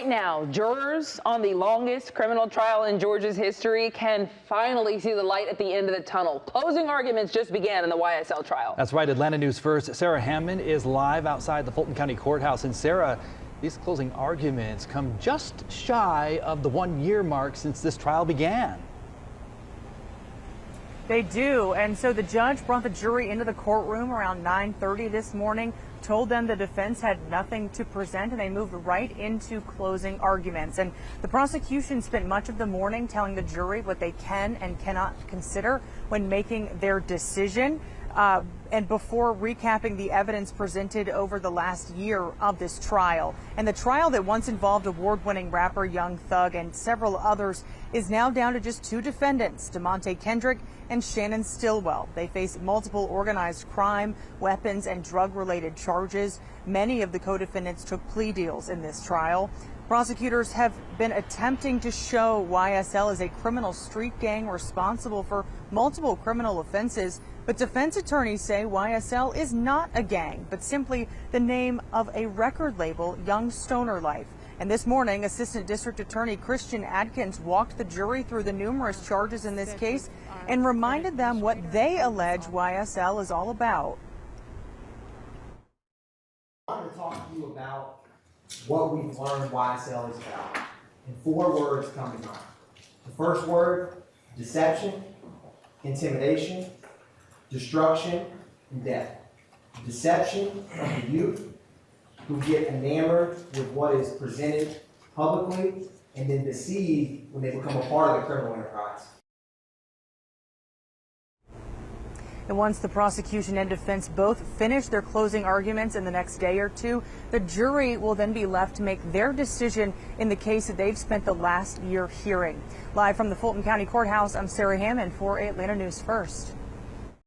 Right now, jurors on the longest criminal trial in Georgia's history can finally see the light at the end of the tunnel. Closing arguments just began in the YSL trial. That's right. Atlanta News First. Sarah Hammond is live outside the Fulton County Courthouse. And Sarah, these closing arguments come just shy of the 1-year mark since this trial began. They do. And so the judge brought the jury into the courtroom around 9:30 this morning, told them the defense had nothing to present, and they moved right into closing arguments. And the prosecution spent much of the morning telling the jury what they can and cannot consider when making their decision. And before recapping the evidence presented over the last year of this trial. And the trial that once involved award-winning rapper Young Thug and several others is now down to just 2 defendants, DeMonte Kendrick and Shannon Stillwell. They face multiple organized crime, weapons, and drug-related charges. Many of the co-defendants took plea deals in this trial. Prosecutors have been attempting to show YSL is a criminal street gang responsible for multiple criminal offenses, but defense attorneys say YSL is not a gang, but simply the name of a record label, Young Stoner Life. And this morning, Assistant District Attorney Christian Adkins walked the jury through the numerous charges in this case and reminded them what they allege YSL is all about. I want to talk to you about what we've learned YSL is about. And 4 words come to mind. The first word, deception, intimidation, destruction, and death. Deception of the youth who get enamored with what is presented publicly and then deceived when they become a part of the criminal enterprise. And once the prosecution and defense both finish their closing arguments in the next day or 2, the jury will then be left to make their decision in the case that they've spent the last year hearing. Live from the Fulton County Courthouse, I'm Sarah Hammond for Atlanta News First.